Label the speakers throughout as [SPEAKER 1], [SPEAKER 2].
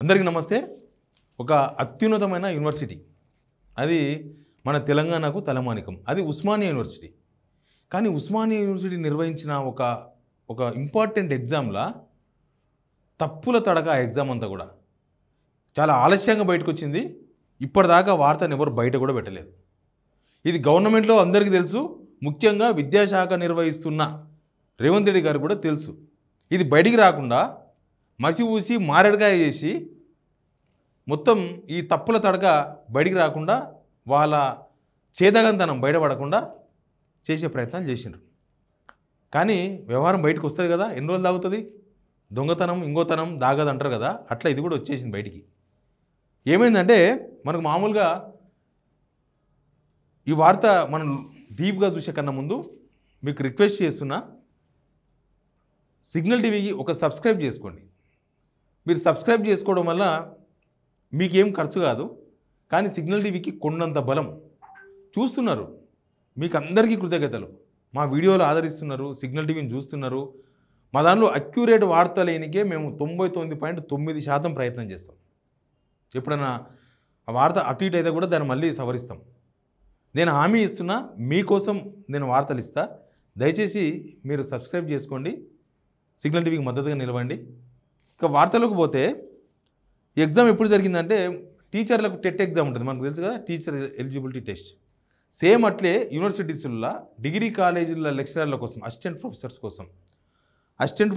[SPEAKER 1] అందరికీ నమస్తే. ఒక అత్యున్నతమైన యూనివర్సిటీ, అది మన తెలంగాణకు తలమానికం, అది ఉస్మానియా యూనివర్సిటీ. కానీ ఉస్మానియా యూనివర్సిటీ నిర్వహించిన ఒక ఇంపార్టెంట్ ఎగ్జామ్లా తప్పుల తడక ఎగ్జామ్ అంతా కూడా చాలా ఆలస్యంగా బయటకు వచ్చింది. ఇప్పటిదాకా వార్తను ఎవరు బయట కూడా పెట్టలేదు. ఇది గవర్నమెంట్లో అందరికీ తెలుసు, ముఖ్యంగా విద్యాశాఖ నిర్వహిస్తున్న రేవంత్ రెడ్డి గారు కూడా తెలుసు. ఇది బయటికి రాకుండా మసి ఊసి మారేడుకాయ చేసి మొత్తం ఈ తప్పుల తడక బయటికి రాకుండా వాళ్ళ చేదగంతనం బయటపడకుండా చేసే ప్రయత్నాలు చేసినారు. కానీ వ్యవహారం బయటకు వస్తుంది కదా, ఎన్ని రోజులు దాగుతుంది? దొంగతనం ఇంకోతనం దాగదు అంటారు కదా, అట్లా ఇది కూడా వచ్చేసింది బయటికి. ఏమైందంటే మనకు మామూలుగా ఈ వార్త మనం డీప్గా చూసే కన్నా ముందు మీకు రిక్వెస్ట్ చేస్తున్నా, సిగ్నల్ టీవీకి ఒక సబ్స్క్రైబ్ చేసుకోండి. మీరు సబ్స్క్రైబ్ చేసుకోవడం వల్ల మీకేం ఖర్చు కాదు, కానీ సిగ్నల్ టీవీకి కొండంత బలం. చూస్తున్నారు, మీకు అందరికీ కృతజ్ఞతలు. మా వీడియోలు ఆదరిస్తున్నారు, సిగ్నల్ టీవీని చూస్తున్నారు. మా దానిలో అక్యురేట్ వార్త లేనికే మేము 99.9% ప్రయత్నం చేస్తాం. ఎప్పుడైనా ఆ వార్త అటు ఇటు అయితే కూడా దాన్ని మళ్ళీ సవరిస్తాం. నేను హామీ ఇస్తున్నా, మీకోసం నేను వార్తలు ఇస్తా. దయచేసి మీరు సబ్స్క్రైబ్ చేసుకోండి, సిగ్నల్ టీవీకి మద్దతుగా నిలవండి. ఇక వార్తలకు పోతే, ఎగ్జామ్ ఎప్పుడు జరిగిందంటే టీచర్లకు టెట్ ఎగ్జామ్ ఉంటుంది, మనకు తెలుసు కదా, టీచర్ ఎలిజిబిలిటీ టెస్ట్. సేమ్ అట్లే యూనివర్సిటీస్లో డిగ్రీ కాలేజీల లెక్చరర్ల కోసం, అసిస్టెంట్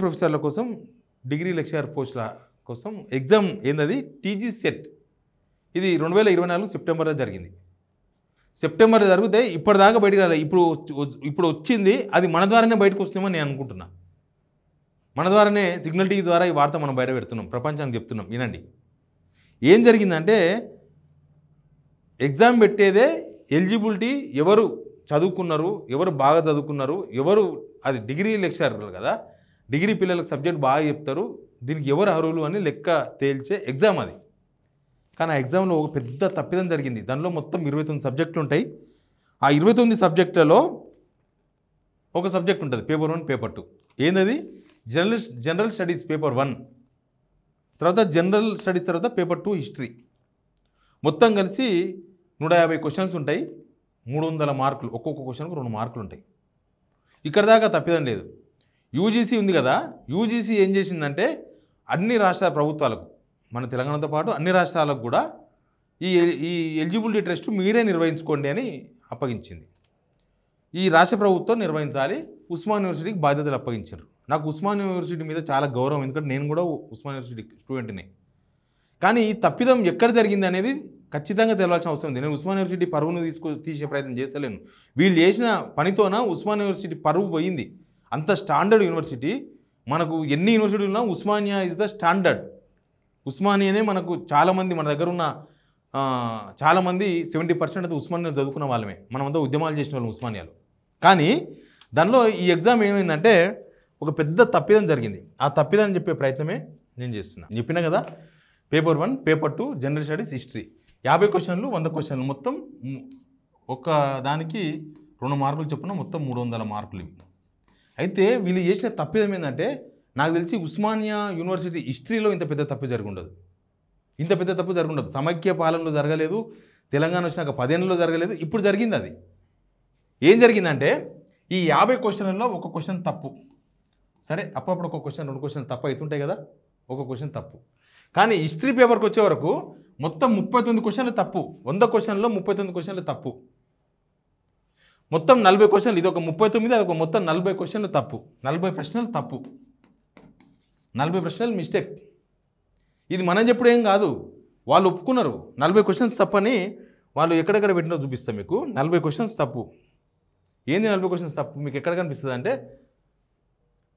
[SPEAKER 1] ప్రొఫెసర్ల కోసం డిగ్రీ లెక్చరర్ పోస్టుల కోసం ఎగ్జామ్ ఏందది, టీజీ సెట్. ఇది 2024 సెప్టెంబర్లో జరిగింది. సెప్టెంబర్లో జరిగితే ఇప్పటిదాకా బయటకు రాలేదు. ఇప్పుడు వచ్చింది, అది మన ద్వారానే బయటకు వస్తుందేమో నేను అనుకుంటున్నా. మన ద్వారానే సిగ్నల్ టీవీ ద్వారా ఈ వార్త మనం బయట పెడుతున్నాం, ప్రపంచానికి చెప్తున్నాం. వినండి ఏం జరిగిందంటే, ఎగ్జామ్ పెట్టేదే ఎలిజిబిలిటీ, ఎవరు చదువుకున్నారు, ఎవరు బాగా చదువుకున్నారు, ఎవరు, అది డిగ్రీ లెక్చరర్లు కదా, డిగ్రీ పిల్లలకు సబ్జెక్ట్ బాగా చెప్తారు, దీనికి ఎవరు అర్హులు అని లెక్క తేల్చే ఎగ్జామ్ అది. కానీ ఆ ఎగ్జామ్లో ఒక పెద్ద తప్పిదం జరిగింది. దానిలో మొత్తం 29 సబ్జెక్టులు ఉంటాయి. ఆ 29 సబ్జెక్టులలో ఒక సబ్జెక్ట్ ఉంటుంది, పేపర్ 1 పేపర్ 2. ఏందది, జనరల్ స్టడీస్ పేపర్ 1, తర్వాత జనరల్ స్టడీస్, తర్వాత పేపర్ 2 హిస్టరీ. మొత్తం కలిసి 150 క్వశ్చన్స్ ఉంటాయి, 300 మార్కులు. ఒక్కొక్క క్వశ్చన్కు 2 మార్కులు ఉంటాయి. ఇక్కడ దాకా తప్పిదం లేదు. యూజీసీ ఉంది కదా, యూజీసీ ఏం చేసిందంటే అన్ని రాష్ట్ర ప్రభుత్వాలకు, మన తెలంగాణతో పాటు అన్ని రాష్ట్రాలకు కూడా ఈ ఎలిజిబిలిటీ టెస్ట్ మీరే నిర్వహించుకోండి అని అప్పగించింది. ఈ రాష్ట్ర ప్రభుత్వం నిర్వహించాలి, ఉస్మానియా యూనివర్సిటీకి బాధ్యతలు అప్పగించారు. నాకు ఉస్మానియా యూనివర్సిటీ మీద చాలా గౌరవం, ఎందుకంటే నేను కూడా ఉస్మానియా యూనివర్సిటీ స్టూడెంట్ని. కానీ ఈ తప్పిదం ఎక్కడ జరిగింది అనేది ఖచ్చితంగా తెలవాల్సిన అవసరం ఉంది. నేను ఉస్మానియా యూనివర్సిటీ పరువును తీసే ప్రయత్నం చేస్తలేను. వీళ్ళు చేసిన పనితోన ఉస్మానియా యూనివర్సిటీ పరువు పోయింది. అంత స్టాండర్డ్ యూనివర్సిటీ. మనకు ఎన్ని యూనివర్సిటీలు ఉన్నా ఉస్మానియా ఇస్ ద స్టాండర్డ్. ఉస్మానియానే మనకు చాలామంది, మన దగ్గర ఉన్న చాలామంది 70% అయితే ఉస్మానియా చదువుకున్న వాళ్ళమే. మనమంతా ఉద్యమాలు చేసిన వాళ్ళం ఉస్మానియాలో. కానీ దానిలో ఈ ఎగ్జామ్ ఏమైందంటే ఒక పెద్ద తప్పిదం జరిగింది. ఆ తప్పిదం చెప్పే ప్రయత్నమే నేను చేస్తున్నాను. చెప్పిన కదా, paper 1 paper 2 general studies history, 50 క్వశ్చన్లు 100 క్వశ్చన్లు, మొత్తం ఒక దానికి 2 మార్కులు చొప్పున మొత్తం 300 మార్కులు ఇవి. అయితే వీళ్ళు చేసిన తప్పిదం ఏంటంటే, నాకు తెలిసి ఉస్మానియా యూనివర్సిటీ హిస్టరీలో ఇంత పెద్ద తప్పు జరుగుండదు. ఇంత పెద్ద తప్పు జరుగుండదు. సమైక్య పాలనలో జరగలేదు, తెలంగాణ వచ్చినాక 10 ఏళ్ళలో జరగలేదు, ఇప్పుడు జరిగింది. అది ఏం జరిగిందంటే, ఈ 50 క్వశ్చన్లలో ఒక క్వశ్చన్ తప్పు. సరే, అప్పుడప్పుడు ఒక క్వశ్చన్ 2 క్వశ్చన్లు తప్పు అవుతుంటాయి కదా, ఒక క్వశ్చన్ తప్పు. కానీ హిస్టరీ పేపర్కి వచ్చే వరకు మొత్తం 39 క్వశ్చన్లు తప్పు. 100 క్వశ్చన్లో 39 క్వశ్చన్లు తప్పు. మొత్తం 40 క్వశ్చన్లు, ఇది ఒక 39, అది ఒక మొత్తం 40 క్వశ్చన్లు తప్పు. 40 ప్రశ్నలు తప్పు, 40 ప్రశ్నలు మిస్టేక్. ఇది మనం చెప్పుడు ఏం కాదు, వాళ్ళు ఒప్పుకున్నారు 40 క్వశ్చన్స్ తప్పని. వాళ్ళు ఎక్కడెక్కడ పెట్టినో చూపిస్తాం మీకు. 40 క్వశ్చన్స్ తప్పు. ఏంది 40 క్వశ్చన్స్ తప్పు మీకు ఎక్కడ కనిపిస్తుంది అంటే,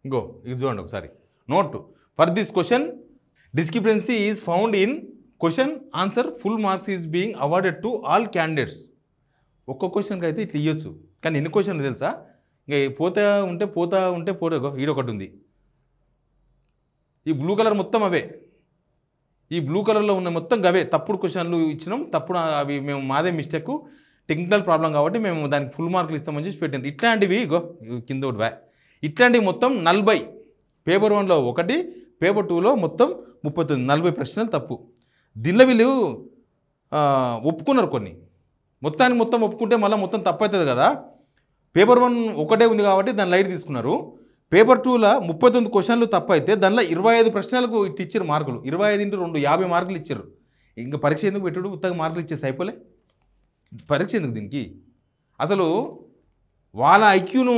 [SPEAKER 1] ఇంకో ఇది చూడండి ఒకసారి. Note, for this question discrepancy is found in question answer, full marks is being awarded to all candidates. ఒక్క క్వశ్చన్కి అయితే ఇట్లా ఇవ్వచ్చు, కానీ ఎన్ని క్వశ్చన్లు తెలుసా? ఇంకా పోతా ఉంటే ఈడొకటి ఉంది. ఈ బ్లూ కలర్ మొత్తం అవే, ఈ బ్లూ కలర్లో ఉన్న మొత్తం అవే తప్పుడు క్వశ్చన్లు ఇచ్చినాం. తప్పుడు అవి మేము, మాదే మిస్టేక్, టెక్నికల్ ప్రాబ్లం కాబట్టి మేము దానికి ఫుల్ మార్కులు ఇస్తామని చెప్పి పెట్టండి. ఇట్లాంటివి కింద ఒకటి ఇట్లాంటివి మొత్తం 40. పేపర్ 1లో 1, పేపర్ 2లో మొత్తం 40 ప్రశ్నలు తప్పు. దీనిలో వీళ్ళు ఒప్పుకున్నారు కొన్ని, మొత్తానికి మొత్తం ఒప్పుకుంటే మళ్ళీ మొత్తం తప్పు అవుతుంది కదా. పేపర్ 1 ఒకటే ఉంది కాబట్టి దాని లైట్ తీసుకున్నారు. పేపర్ 2లో 39 క్వశ్చన్లు తప్పు అయితే దానిలో 25 ప్రశ్నలకు ఇటు ఇచ్చారు మార్కులు. 25 × 2 50 మార్కులు ఇచ్చారు. ఇంకా పరీక్ష ఎందుకు పెట్టుడు, ఉత్తగా మార్కులు ఇచ్చేసి అయిపోలే. పరీక్ష ఎందుకు దీనికి? అసలు వాళ్ళ ఐక్యూను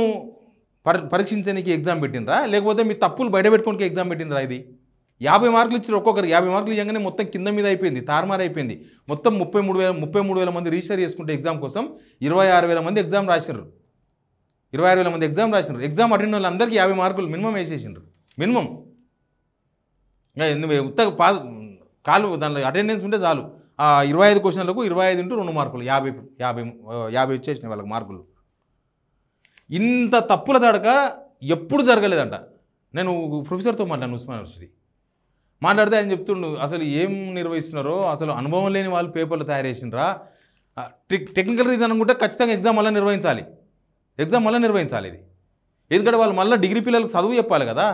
[SPEAKER 1] పరీక్షించడానికి ఎగ్జామ్ పెట్టినరా, లేకపోతే మీ తప్పులు బయట పెట్టుకోనికి ఎగ్జామ్ పెట్టినరా? ఇది 50 మార్కులు ఇచ్చారు. ఒక్కొక్కరు 50 మార్కులు ఇవ్వగానే మొత్తం కింద మీద అయిపోయింది, తారుమారు అయిపోయింది. మొత్తం 33,000 మంది రిజిస్టర్ చేసుకుంటే ఎగ్జామ్ కోసం 26,000 మంది ఎగ్జామ్ రాసినారు. 26,000 మంది ఎగ్జామ్ రాసినారు. ఎగ్జామ్ అటెండ్ వాళ్ళందరికీ 50 మార్కులు మినిమం వేసేసిండ్రు. మినిమం నువ్వు ఉత్తగా పాస్ కాలు దానిలో అటెండెన్స్ ఉంటే చాలు. 25 క్వశ్చన్లకు 25 × 2 మార్కులు 50 వచ్చేసినాయి వాళ్ళకి మార్కులు. ఇంత తప్పుల తడక ఎప్పుడు జరగలేదంట. నేను ప్రొఫెసర్తో మాట్లాడాను ఉస్మాన్ యూనివర్సిటీ. మాట్లాడితే ఆయన చెప్తుండు అసలు ఏం నిర్వహిస్తున్నారో, అసలు అనుభవం లేని వాళ్ళు పేపర్లు తయారు చేసినరా. టెక్నికల్ రీజన్ అనుకుంటే ఖచ్చితంగా ఎగ్జామ్ మళ్ళీ నిర్వహించాలి. ఇది ఎందుకంటే వాళ్ళు మళ్ళీ డిగ్రీ పిల్లలకు చదువు చెప్పాలి కదా.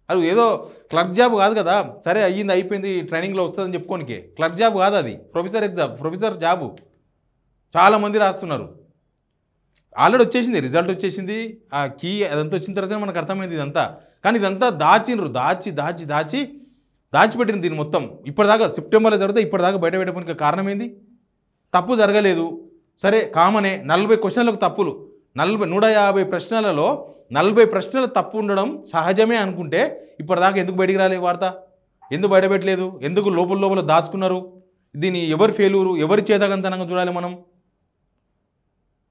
[SPEAKER 1] అది ఏదో క్లర్క్ జాబ్ కాదు కదా. సరే అయ్యింది అయిపోయింది ట్రైనింగ్లో వస్తుందని చెప్పుకోనికే. క్లర్క్ జాబ్ కాదు అది, ప్రొఫెసర్ జాబు. చాలామంది రాస్తున్నారు. ఆల్రెడీ వచ్చేసింది, రిజల్ట్ వచ్చేసింది, ఆ కీ అదంతా వచ్చిన తర్వాత మనకు అర్థమైంది ఇదంతా. కానీ ఇదంతా దాచినరు, దాచిపెట్టిన దీన్ని మొత్తం ఇప్పటిదాకా సెప్టెంబర్లో జరిగితే ఇప్పటిదాకా బయట పెట్టడానికి కారణం ఏంది? తప్పు జరగలేదు. సరే కామనే 40 క్వశ్చన్లకు తప్పులు, 150 ప్రశ్నలలో 40 ప్రశ్నలు తప్పు ఉండడం సహజమే అనుకుంటే ఇప్పటిదాకా ఎందుకు బయటికి రాలేదు వార్త? ఎందుకు బయటపెట్టలేదు? ఎందుకు లోపల దాచుకున్నారు? దీన్ని ఎవరు ఫెయిల్యూరు, ఎవరి చేతగంతనంగా చూడాలి మనం?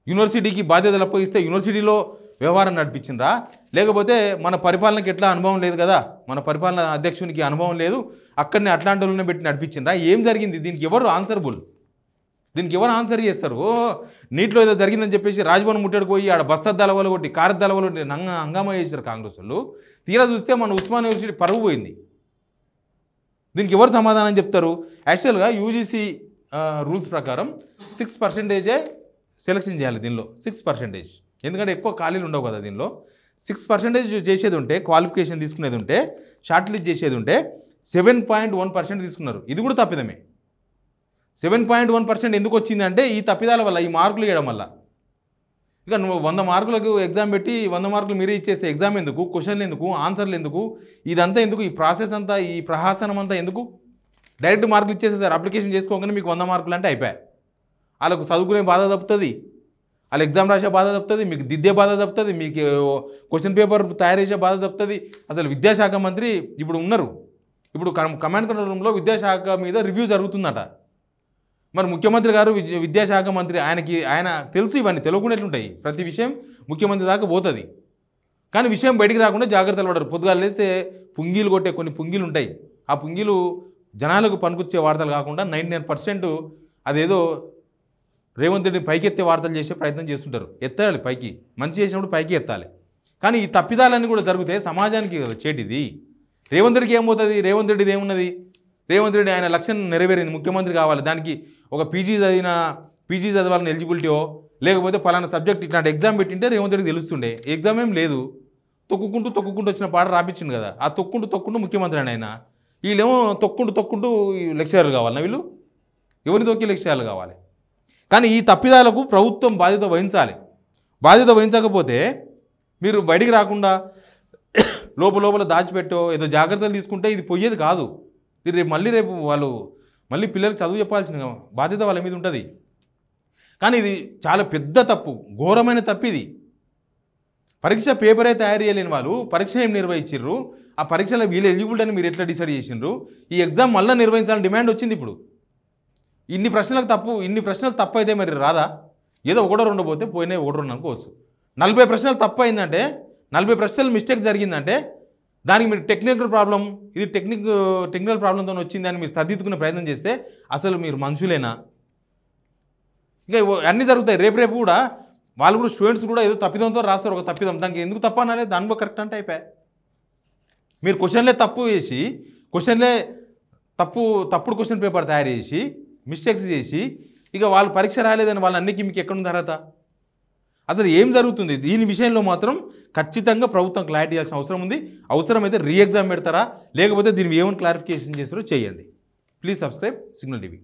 [SPEAKER 1] యూనివర్సిటీకి బాధ్యతలు అప్పగిస్తే యూనివర్సిటీలో వ్యవహారం నడిపించిండ్రా, లేకపోతే మన పరిపాలనకి ఎట్లా అనుభవం లేదు కదా, మన పరిపాలన అధ్యక్షునికి అనుభవం లేదు, అక్కడనే అట్లాంటి వాళ్ళని పెట్టి నడిపించిండ్రా? ఏం జరిగింది? దీనికి ఎవరు ఆన్సరబుల్? దీనికి ఎవరు ఆన్సర్ చేస్తారు? నీటిలో ఏదో జరిగిందని చెప్పేసి రాజ్భవన్ ముట్టడికి పోయి ఆడ బస్తద్దాల వల్ల కొట్టి కారద్దాల వల్ల కొట్టి హంగామా చేశారు కాంగ్రెస్ వాళ్ళు. తీరా చూస్తే మన ఉస్మాన్ యూనివర్సిటీ పరువు పోయింది. దీనికి ఎవరు సమాధానం చెప్తారు? యాక్చువల్గా యూజీసీ రూల్స్ ప్రకారం 6% సెలెక్షన్ చేయాలి దీనిలో, 6%. ఎందుకంటే ఎక్కువ ఖాళీలు ఉండవు కదా దీనిలో. 6% చేసేది ఉంటే, క్వాలిఫికేషన్ తీసుకునేది ఉంటే, షార్ట్ లిస్ట్ చేసేది ఉంటే 7.1% తీసుకున్నారు. ఇది కూడా తప్పిదమే. 7.1% ఎందుకు వచ్చిందంటే ఈ తప్పిదాల వల్ల, ఈ మార్కులు ఇవ్వడం వల్ల. ఇక నువ్వు 100 మార్కులకు ఎగ్జామ్ పెట్టి 100 మార్కులు మీరే ఇచ్చేస్తే ఎగ్జామ్ ఎందుకు, క్వశ్చన్లు ఎందుకు, ఆన్సర్లు ఎందుకు, ఇదంతా ఎందుకు, ఈ ప్రాసెస్ అంతా, ఈ ప్రహాసనం అంతా ఎందుకు? డైరెక్ట్ మార్కులు ఇచ్చేసేసారు. అప్లికేషన్ చేసుకోగానే మీకు 100 మార్కులు అంటే అయిపోయాయి. వాళ్ళకు చదువుకునే బాధ తప్పుతుంది, వాళ్ళు ఎగ్జామ్ రాసే బాధ తప్పుతుంది, మీకు దిద్దే బాధ తప్పుతుంది, మీకు క్వశ్చన్ పేపర్ తయారు చేసే బాధ తప్పుతుంది. అసలు విద్యాశాఖ మంత్రి ఇప్పుడు ఉన్నారు, ఇప్పుడు కమాండ్ కంట్రోల్ రూమ్లో విద్యాశాఖ మీద రివ్యూ జరుగుతుందట. మరి ముఖ్యమంత్రి గారు విద్యాశాఖ మంత్రి, ఆయన తెలుసు ఇవన్నీ, తెలియకుండా ఎట్లుంటాయి, ప్రతి విషయం ముఖ్యమంత్రి దాకా పోతుంది. కానీ విషయం బయటికి రాకుండా జాగ్రత్తలు పడరు. పొద్దుగాలు లేస్తే పుంగీలు కొట్టే కొన్ని పుంగీలు ఉంటాయి. ఆ పుంగీలు జనాలకు పనికొచ్చే వార్తలు కాకుండా 99% అదేదో రేవంత్ రెడ్డిని పైకి ఎత్తే వార్తలు చేసే ప్రయత్నం చేస్తుంటారు. ఎత్తాలి పైకి, మంచి చేసినప్పుడు పైకి ఎత్తాలి. కానీ ఈ తప్పిదాలన్నీ కూడా జరిగితే సమాజానికి చేటిది. రేవంత్ రెడ్డికి ఏమవుతుంది? రేవంత్ రెడ్డిది ఏమున్నది? రేవంత్ రెడ్డి ఆయన లక్ష్యం నెరవేరింది, ముఖ్యమంత్రి కావాలి. దానికి ఒక పీజీ చదవాలని ఎలిజిబిలిటీయో, లేకపోతే పలానా సబ్జెక్ట్ ఇట్లాంటి ఎగ్జామ్ పెట్టింటే రేవంత్ రెడ్డికి తెలుస్తుండే. ఎగ్జామ్ ఏం లేదు, తొక్కుంటూ వచ్చిన పాట రాపించింది కదా. ఆ తొక్కుంటూ ముఖ్యమంత్రి అని ఆయన. వీళ్ళేమో తొక్కుంటూ లెక్చరర్లు కావాలన్నా? వీళ్ళు ఎవరిని తొక్కి లెక్చరర్లు కావాలి? కానీ ఈ తప్పిదాలకు ప్రభుత్వం బాధ్యత వహించాలి. బాధ్యత వహించకపోతే మీరు బయటికి రాకుండా లోపల దాచిపెట్టో ఏదో జాగ్రత్తలు తీసుకుంటే ఇది పోయేది కాదు. ఇది రేపు వాళ్ళు పిల్లలకు చదువు చెప్పాల్సిన బాధ్యత వాళ్ళ మీద ఉంటుంది. కానీ ఇది చాలా పెద్ద తప్పు, ఘోరమైన తప్పు ఇది. పరీక్ష పేపరే తయారు చేయలేని వాళ్ళు పరీక్ష ఏం నిర్వహించారు? ఆ పరీక్షలో వీళ్ళు ఎలిజిబుల్ అని మీరు ఎట్లా డిసైడ్ చేసిండ్రు? ఈ ఎగ్జామ్ మళ్ళీ నిర్వహించాలని డిమాండ్ వచ్చింది. ఇప్పుడు ఇన్ని ప్రశ్నలు తప్పు అయితే మరి రాదా? ఏదో ఒకటో రెండో పోతే పోయినాయి, ఒకటో రెండు అనుకోవచ్చు. 40 ప్రశ్నలు తప్పు అయిందంటే, 40 ప్రశ్నలు మిస్టేక్ జరిగిందంటే దానికి మీరు టెక్నికల్ ప్రాబ్లంతో వచ్చిందని మీరు సర్దిద్దుకునే ప్రయత్నం చేస్తే అసలు మీరు మనుషులేనా? ఇంకా అన్నీ జరుగుతాయి. రేపు కూడా వాళ్ళు కూడా స్టూడెంట్స్ కూడా ఏదో తప్పిదంతో రాస్తారు, ఒక తప్పిదం. దానికి ఎందుకు తప్పు అనాలి? దానిలో కరెక్ట్ అంటే అయిపోయాయి. మీరు క్వశ్చన్లే తప్పు చేసి, తప్పుడు క్వశ్చన్ పేపర్ తయారు చేసి, మిస్టేక్స్ చేసి, ఇక వాళ్ళు పరీక్ష రాలేదని వాళ్ళ అన్నికి మీకు ఎక్కడుంది అర్హత? అసలు ఏం జరుగుతుంది దీని విషయంలో మాత్రం ఖచ్చితంగా ప్రభుత్వం క్లారిటీ ఇవ్వాల్సిన అవసరం ఉంది. అవసరమైతే రీ ఎగ్జామ్ పెడతారా లేకపోతే దీన్ని ఏమైనా క్లారిఫికేషన్ చేస్తారో చేయండి. Please subscribe signal TV.